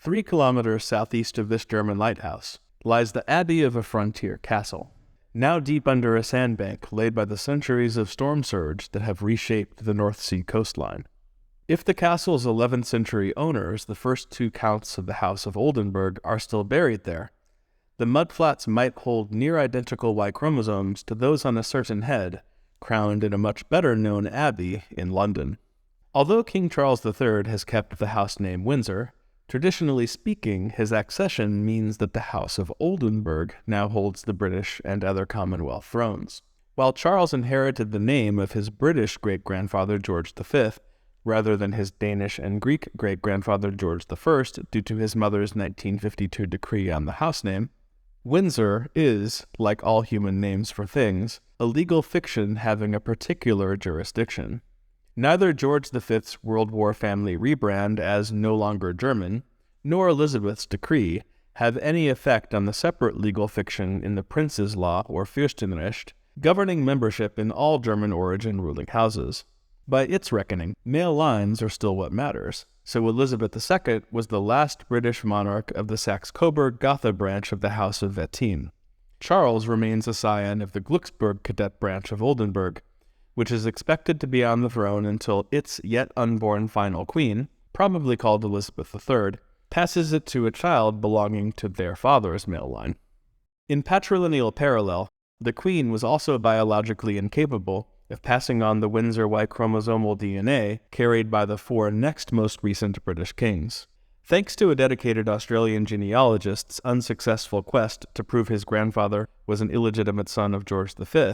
3 kilometers southeast of this German lighthouse lies the abbey of a frontier castle, now deep under a sandbank laid by the centuries of storm surge that have reshaped the North Sea coastline. If the castle's 11th century owners, the first two counts of the House of Oldenburg, are still buried there, the mudflats might hold near-identical Y chromosomes to those on a certain head, crowned in a much better-known abbey in London. Although King Charles III has kept the house name Windsor, traditionally speaking, his accession means that the House of Oldenburg now holds the British and other Commonwealth thrones. While Charles inherited the name of his British great-grandfather George V, rather than his Danish and Greek great-grandfather George I due to his mother's 1952 decree on the house name, Windsor is, like all human names for things, a legal fiction having a particular jurisdiction. Neither George V's World War family rebrand as no longer German, nor Elizabeth's decree, have any effect on the separate legal fiction in the Prince's Law, or Fürstenrecht, governing membership in all German-origin ruling houses. By its reckoning, male lines are still what matters, so Elizabeth II was the last British monarch of the Saxe-Coburg-Gotha branch of the House of Wettin. Charles remains a scion of the Glücksburg cadet branch of Oldenburg, which is expected to be on the throne until its yet unborn final queen, probably called Elizabeth III, passes it to a child belonging to their father's male line. In patrilineal parallel, the queen was also biologically incapable of passing on the Windsor Y chromosomal DNA carried by the four next most recent British kings. Thanks to a dedicated Australian genealogist's unsuccessful quest to prove his grandfather was an illegitimate son of George V,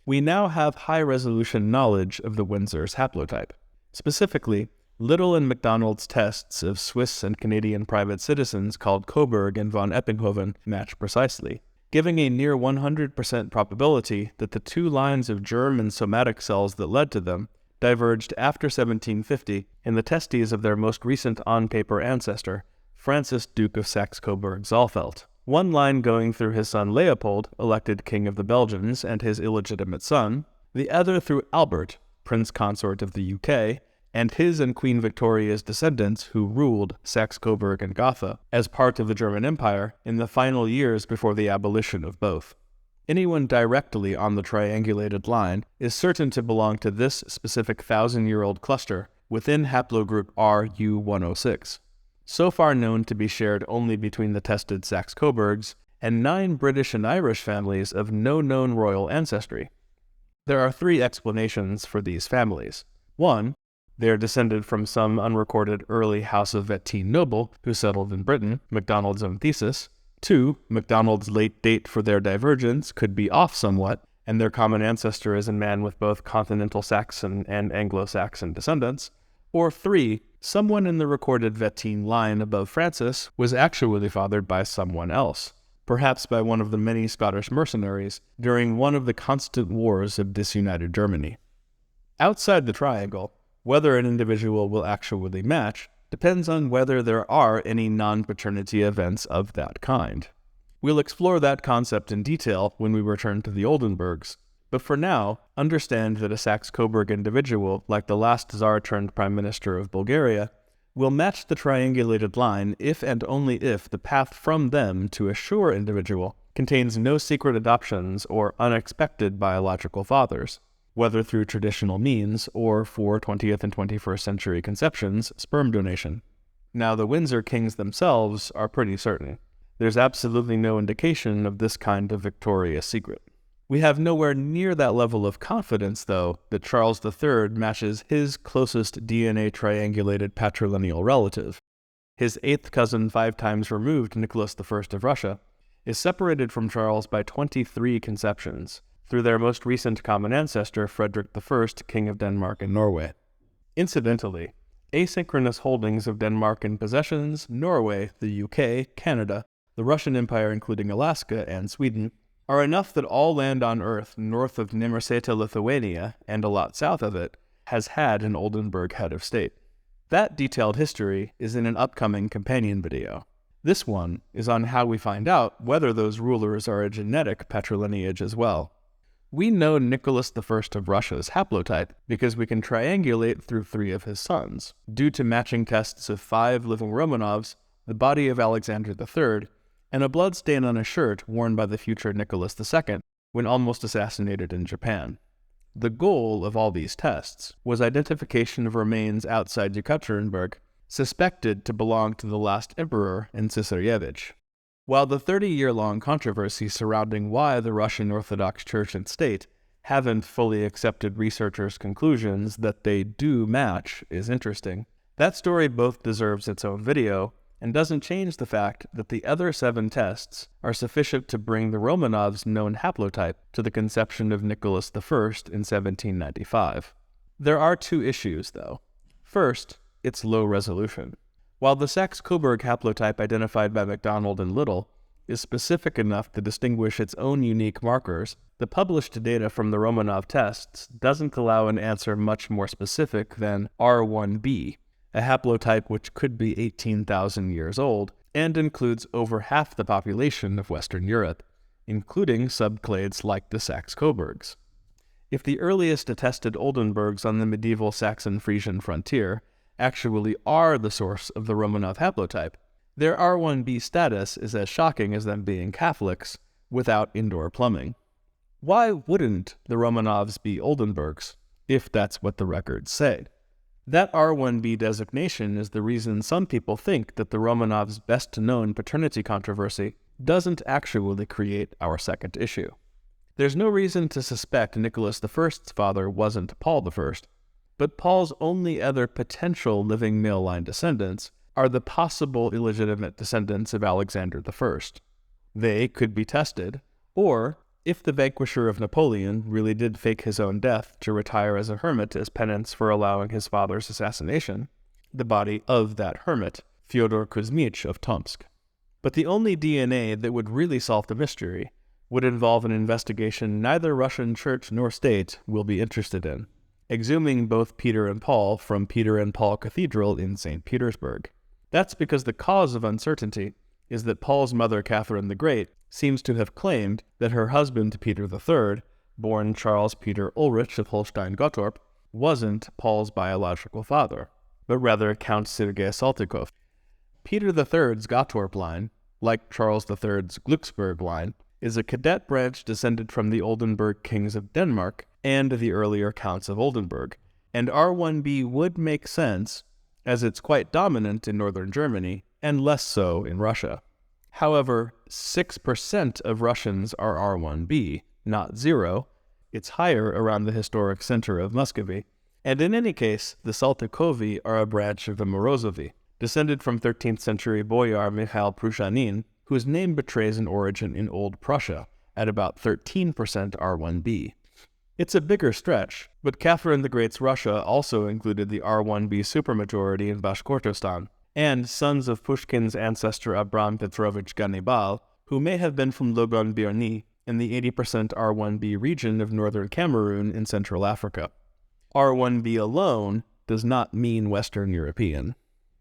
we now have high-resolution knowledge of the Windsor's haplotype. Specifically, Little and MacDonald's tests of Swiss and Canadian private citizens called Coburg and von Eppinghoven match precisely, giving a near 100% probability that the two lines of germ and somatic cells that led to them diverged after 1750 in the testes of their most recent on-paper ancestor, Francis, Duke of Saxe-Coburg-Saalfeld. One line going through his son Leopold, elected King of the Belgians, and his illegitimate son, the other through Albert, Prince Consort of the UK, and his and Queen Victoria's descendants who ruled Saxe-Coburg and Gotha as part of the German Empire in the final years before the abolition of both. Anyone directly on the triangulated line is certain to belong to this specific 1,000-year-old cluster within haplogroup RU106. So far known to be shared only between the tested Saxe-Coburgs and 9 British and Irish families of no known royal ancestry. There are 3 explanations for these families. 1, they are descended from some unrecorded early House of Wettin noble who settled in Britain, MacDonald's own thesis. 2, MacDonald's late date for their divergence could be off somewhat, and their common ancestor is a man with both continental Saxon and Anglo-Saxon descendants. Or 3, someone in the recorded Wettin line above Francis was actually fathered by someone else, perhaps by one of the many Scottish mercenaries during one of the constant wars of disunited Germany. Outside the triangle, whether an individual will actually match depends on whether there are any non-paternity events of that kind. We'll explore that concept in detail when we return to the Oldenburgs, but for now, understand that a Saxe-Coburg individual, like the last Tsar-turned-Prime Minister of Bulgaria, will match the triangulated line if and only if the path from them to a sure individual contains no secret adoptions or unexpected biological fathers, whether through traditional means or for 20th and 21st century conceptions, sperm donation. Now, the Windsor kings themselves are pretty certain. There's absolutely no indication of this kind of victorious secret. We have nowhere near that level of confidence, though, that Charles III matches his closest DNA triangulated patrilineal relative. His 8th cousin 5 times removed, Nicholas I of Russia, is separated from Charles by 23 conceptions, through their most recent common ancestor, Frederick I, King of Denmark and Norway. Incidentally, asynchronous holdings of Denmark possessions, Norway, the UK, Canada, the Russian Empire including Alaska, and Sweden, are enough that all land on Earth north of Nemerseta, Lithuania, and a lot south of it, has had an Oldenburg head of state. That detailed history is in an upcoming companion video. This one is on how we find out whether those rulers are a genetic patrilineage as well. We know Nicholas I of Russia's haplotype because we can triangulate through 3 of his sons, due to matching tests of 5 living Romanovs, the body of Alexander III, and a blood stain on a shirt worn by the future Nicholas II when almost assassinated in Japan. The goal of all these tests was identification of remains outside Yekaterinburg, suspected to belong to the last emperor in Cesarevich. While the 30-year-long controversy surrounding why the Russian Orthodox Church and State haven't fully accepted researchers' conclusions that they do match is interesting, that story both deserves its own video and doesn't change the fact that the other 7 tests are sufficient to bring the Romanovs' known haplotype to the conception of Nicholas I in 1795. There are 2 issues, though. First, its low resolution. While the Saxe-Coburg haplotype identified by MacDonald and Little is specific enough to distinguish its own unique markers, the published data from the Romanov tests doesn't allow an answer much more specific than R1b, a haplotype which could be 18,000 years old and includes over half the population of Western Europe, including subclades like the Saxe-Coburgs. If the earliest attested Oldenburgs on the medieval Saxon-Frisian frontier actually are the source of the Romanov haplotype, their R1b status is as shocking as them being Catholics without indoor plumbing. Why wouldn't the Romanovs be Oldenburgs, if that's what the records say? That R1b designation is the reason some people think that the Romanovs' best-known paternity controversy doesn't actually create our second issue. There's no reason to suspect Nicholas I's father wasn't Paul I, but Paul's only other potential living male line descendants are the possible illegitimate descendants of Alexander I. They could be tested, or, if the vanquisher of Napoleon really did fake his own death to retire as a hermit as penance for allowing his father's assassination, the body of that hermit, Fyodor Kuzmich of Tomsk. But the only DNA that would really solve the mystery would involve an investigation neither Russian church nor state will be interested in, exhuming both Peter and Paul from Peter and Paul Cathedral in St. Petersburg. That's because the cause of uncertainty is that Paul's mother, Catherine the Great, seems to have claimed that her husband, Peter III, born Charles Peter Ulrich of Holstein-Gottorp, wasn't Paul's biological father, but rather Count Sergei Saltykov. Peter III's Gottorp line, like Charles III's Glücksburg line, is a cadet branch descended from the Oldenburg kings of Denmark and the earlier counts of Oldenburg, and R1b would make sense, as it's quite dominant in northern Germany and less so in Russia. However, 6% of Russians are R1b, not 0. It's higher around the historic center of Muscovy. And in any case, the Saltykovi are a branch of the Morozovi, descended from 13th century boyar Mikhail Prushanin, whose name betrays an origin in Old Prussia, at about 13% R1b. It's a bigger stretch, but Catherine the Great's Russia also included the R1b supermajority in Bashkortostan, and sons of Pushkin's ancestor Abram Petrovich Ganibal, who may have been from Logon-Birni in the 80% R1b region of northern Cameroon in Central Africa. R1b alone does not mean Western European.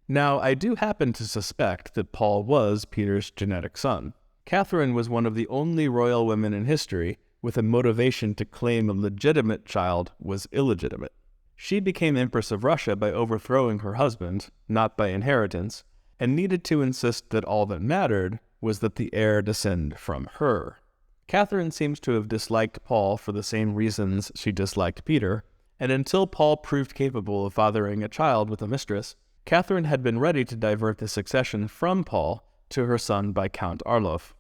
Now, I do happen to suspect that Paul was Peter's genetic son. Catherine was one of the only royal women in history with a motivation to claim a legitimate child was illegitimate. She became Empress of Russia by overthrowing her husband, not by inheritance, and needed to insist that all that mattered was that the heir descend from her. Catherine seems to have disliked Paul for the same reasons she disliked Peter, and until Paul proved capable of fathering a child with a mistress, Catherine had been ready to divert the succession from Paul to her son by Count Arlof.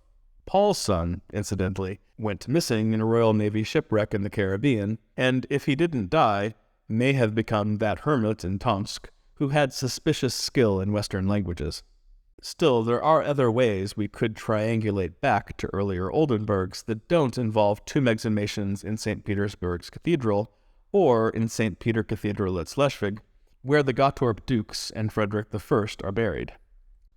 Paul's son, incidentally, went missing in a Royal Navy shipwreck in the Caribbean, and if he didn't die, may have become that hermit in Tomsk who had suspicious skill in Western languages. Still, there are other ways we could triangulate back to earlier Oldenburgs that don't involve tomb exhumations in St. Petersburg's cathedral or in St. Peter Cathedral at Schleswig, where the Gottorp dukes and Frederick I are buried.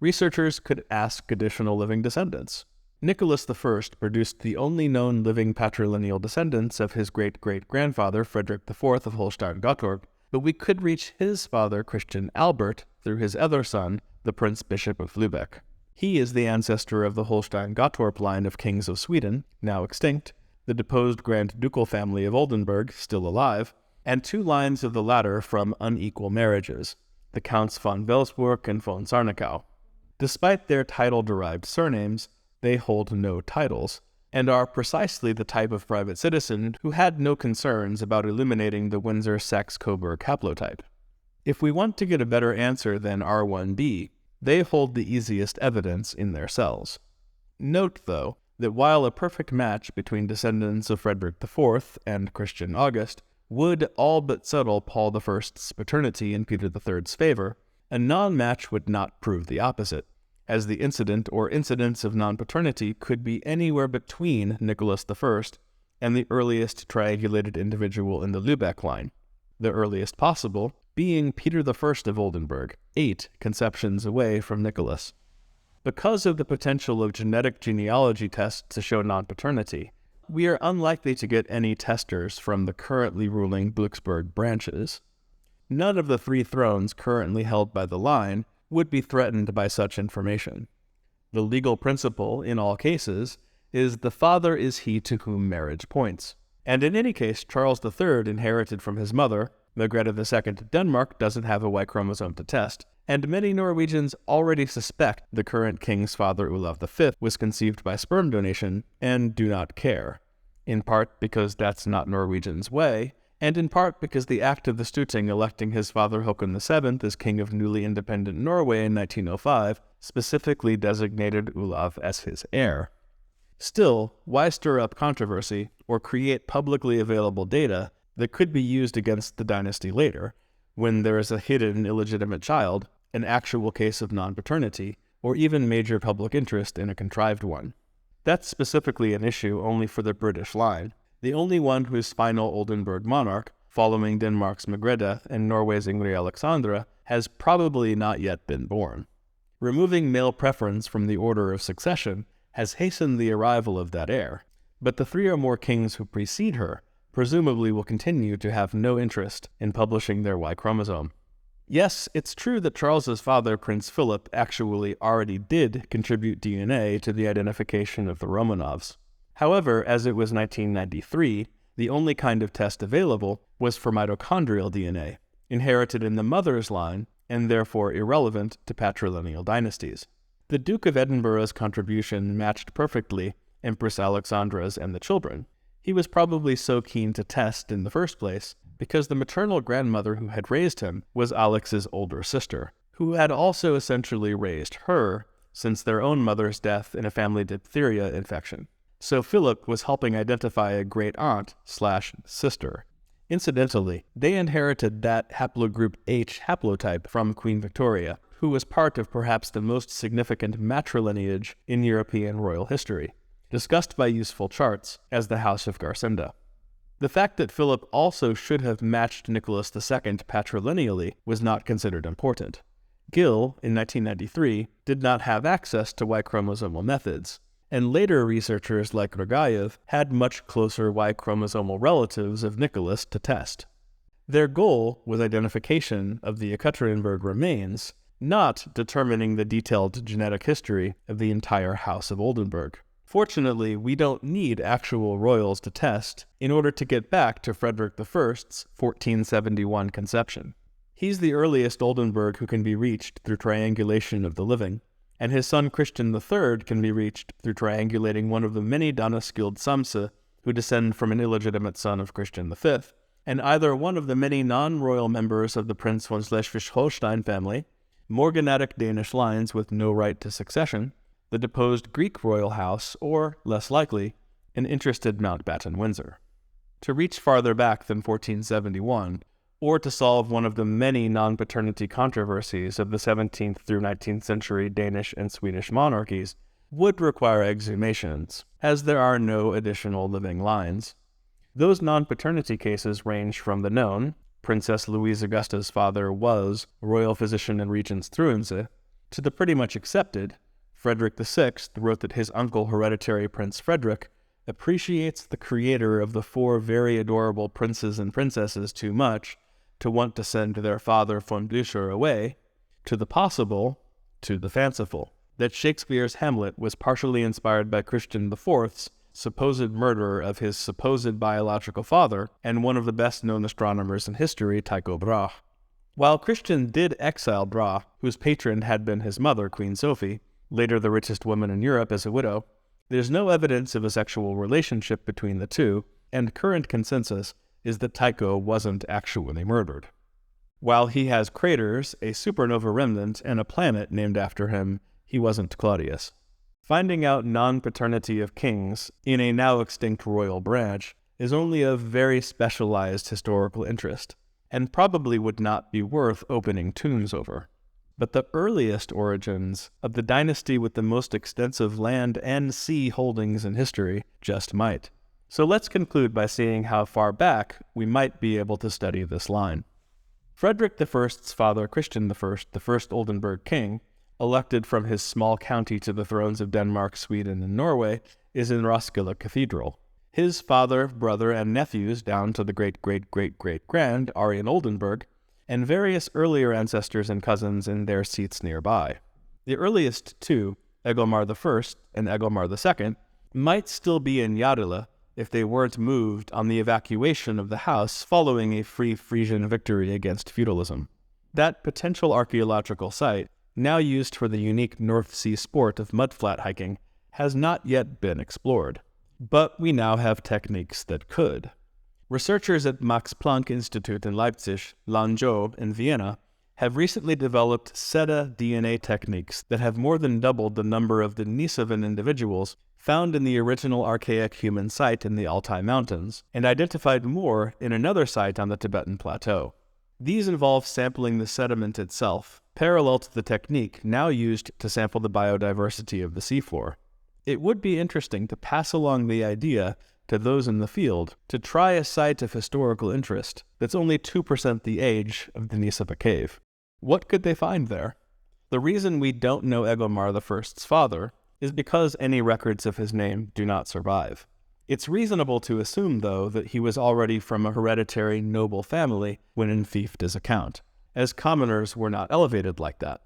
Researchers could ask additional living descendants. Nicholas I produced the only known living patrilineal descendants of his great-great-grandfather Frederick IV of Holstein-Gottorp, but we could reach his father Christian Albert through his other son, the Prince Bishop of Lübeck. He is the ancestor of the Holstein-Gottorp line of kings of Sweden, now extinct, the deposed Grand Ducal family of Oldenburg, still alive, and 2 lines of the latter from unequal marriages, the Counts von Welsburg and von Sarnekau. Despite their title-derived surnames, they hold no titles, and are precisely the type of private citizen who had no concerns about eliminating the Windsor-Saxe-Coburg haplotype. If we want to get a better answer than R1b, they hold the easiest evidence in their cells. Note, though, that while a perfect match between descendants of Frederick IV and Christian August would all but settle Paul I's paternity in Peter III's favor, a non-match would not prove the opposite, as the incident or incidents of non-paternity could be anywhere between Nicholas I and the earliest triangulated individual in the Lübeck line, the earliest possible being Peter I of Oldenburg, 8 conceptions away from Nicholas. Because of the potential of genetic genealogy tests to show non-paternity, we are unlikely to get any testers from the currently ruling Glücksburg branches. None of the 3 thrones currently held by the line would be threatened by such information. The legal principle, in all cases, is the father is he to whom marriage points. And in any case, Charles III inherited from his mother. Margrethe II of Denmark doesn't have a Y chromosome to test, and many Norwegians already suspect the current king's father Olav V was conceived by sperm donation and do not care, in part because that's not Norwegians' way, and in part because the Act of the Storting electing his father Håkon VII as king of newly independent Norway in 1905 specifically designated Olav as his heir. Still, why stir up controversy or create publicly available data that could be used against the dynasty later, when there is a hidden illegitimate child, an actual case of non-paternity, or even major public interest in a contrived one? That's specifically an issue only for the British line, the only one whose final Oldenburg monarch, following Denmark's Margrethe and Norway's Ingrid Alexandra, has probably not yet been born. Removing male preference from the order of succession has hastened the arrival of that heir, but the 3 or more kings who precede her presumably will continue to have no interest in publishing their Y chromosome. Yes, it's true that Charles's father, Prince Philip, actually already did contribute DNA to the identification of the Romanovs. However, as it was 1993, the only kind of test available was for mitochondrial DNA, inherited in the mother's line and therefore irrelevant to patrilineal dynasties. The Duke of Edinburgh's contribution matched perfectly Empress Alexandra's and the children. He was probably so keen to test in the first place because the maternal grandmother who had raised him was Alex's older sister, who had also essentially raised her since their own mother's death in a family diphtheria infection. So Philip was helping identify a great-aunt/sister. Incidentally, they inherited that haplogroup H haplotype from Queen Victoria, who was part of perhaps the most significant matrilineage in European royal history, discussed by useful charts as the House of Garcinda. The fact that Philip also should have matched Nicholas II patrilineally was not considered important. Gill, in 1993, did not have access to Y chromosomal methods, and later researchers like Rogayev had much closer Y chromosomal relatives of Nicholas to test. Their goal was identification of the Ekaterinburg remains, not determining the detailed genetic history of the entire House of Oldenburg. Fortunately, we don't need actual royals to test in order to get back to Frederick I's 1471 conception. He's the earliest Oldenburg who can be reached through triangulation of the living, and his son Christian III can be reached through triangulating one of the many Danaskild Samse who descend from an illegitimate son of Christian V, and either one of the many non-royal members of the Prince von Schleswig-Holstein family, morganatic Danish lines with no right to succession, the deposed Greek royal house, or, less likely, an interested Mountbatten-Windsor. To reach farther back than 1471, or to solve one of the many non-paternity controversies of the 17th through 19th century Danish and Swedish monarchies, would require exhumations, as there are no additional living lines. Those non-paternity cases range from the known, Princess Louise Augusta's father was royal physician and regent Struensee, to the pretty much accepted, Frederick VI wrote that his uncle hereditary Prince Frederick appreciates the creator of the 4 very adorable princes and princesses too much to want to send their father von Blücher away, to the possible, to the fanciful, that Shakespeare's Hamlet was partially inspired by Christian IV's supposed murder of his supposed biological father and one of the best-known astronomers in history, Tycho Brahe. While Christian did exile Bra, whose patron had been his mother, Queen Sophie, later the richest woman in Europe as a widow, there's no evidence of a sexual relationship between the two, and current consensus is that Tycho wasn't actually murdered. While he has craters, a supernova remnant, and a planet named after him, he wasn't Claudius. Finding out non-paternity of kings in a now-extinct royal branch is only of very specialized historical interest, and probably would not be worth opening tombs over. But the earliest origins of the dynasty with the most extensive land and sea holdings in history just might. So let's conclude by seeing how far back we might be able to study this line. Frederick I's father, Christian I, the first Oldenburg king, elected from his small county to the thrones of Denmark, Sweden, and Norway, is in Roskilde Cathedral. His father, brother, and nephews, down to the great-great-great-great-grand, are in Oldenburg, and various earlier ancestors and cousins in their seats nearby. The earliest two, Egilmar I and Egilmar II, might still be in Jadele if they weren't moved on the evacuation of the house following a Free Frisian victory against feudalism. That potential archaeological site, now used for the unique North Sea sport of mudflat hiking, has not yet been explored. But we now have techniques that could. Researchers at Max Planck Institute in Leipzig, Lanzhou in Vienna, have recently developed SEDA DNA techniques that have more than doubled the number of Denisovan individuals found in the original archaic human site in the Altai Mountains, and identified more in another site on the Tibetan Plateau. These involve sampling the sediment itself, parallel to the technique now used to sample the biodiversity of the seafloor. It would be interesting to pass along the idea to those in the field to try a site of historical interest that's only 2% the age of Denisova Cave. What could they find there? The reason we don't know Egilmar I's father is because any records of his name do not survive. It's reasonable to assume, though, that he was already from a hereditary noble family when in Fiefde's account, as commoners were not elevated like that.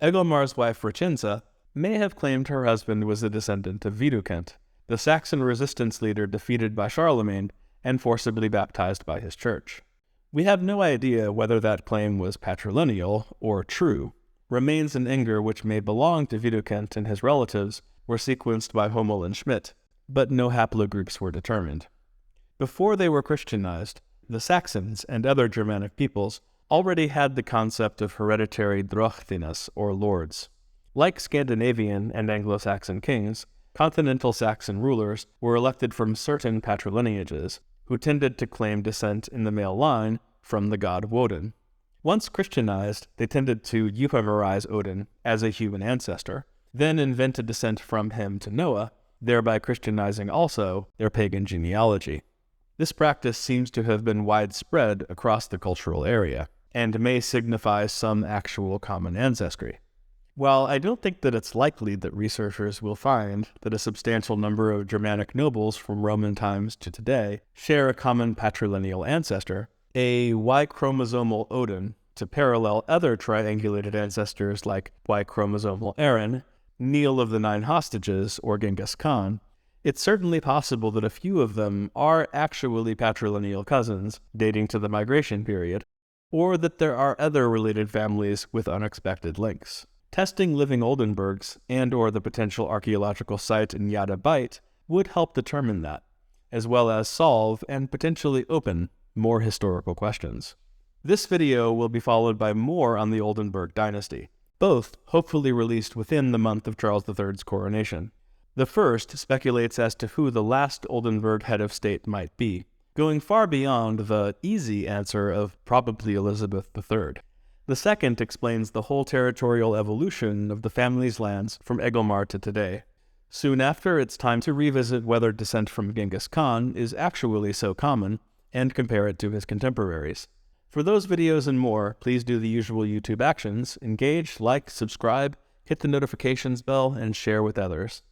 Egilmar's wife Richenza may have claimed her husband was a descendant of Widukind, the Saxon resistance leader defeated by Charlemagne and forcibly baptized by his church. We have no idea whether that claim was patrilineal or true. Remains in Inger which may belong to Widukind and his relatives were sequenced by Hummel and Schmidt, but no haplogroups were determined. Before they were Christianized, the Saxons and other Germanic peoples already had the concept of hereditary drochtines, or lords. Like Scandinavian and Anglo-Saxon kings, continental Saxon rulers were elected from certain patrilineages, who tended to claim descent in the male line from the god Woden. Once Christianized, they tended to euhemerize Odin as a human ancestor, then invent a descent from him to Noah, thereby Christianizing also their pagan genealogy. This practice seems to have been widespread across the cultural area, and may signify some actual common ancestry. While I don't think that it's likely that researchers will find that a substantial number of Germanic nobles from Roman times to today share a common patrilineal ancestor, a Y-chromosomal Odin to parallel other triangulated ancestors like Y-chromosomal Aaron, Neil of the Nine Hostages, or Genghis Khan, it's certainly possible that a few of them are actually patrilineal cousins dating to the migration period, or that there are other related families with unexpected links. Testing living Oldenburgs and/or the potential archaeological site in Yada Beit would help determine that, as well as solve and potentially open more historical questions. This video will be followed by more on the Oldenburg dynasty, both hopefully released within the month of Charles III's coronation. The first speculates as to who the last Oldenburg head of state might be, going far beyond the easy answer of probably Elizabeth III. The second explains the whole territorial evolution of the family's lands from Egilmar to today. Soon after, it's time to revisit whether descent from Genghis Khan is actually so common, and compare it to his contemporaries. For those videos and more, please do the usual YouTube actions: engage, like, subscribe, hit the notifications bell, and share with others.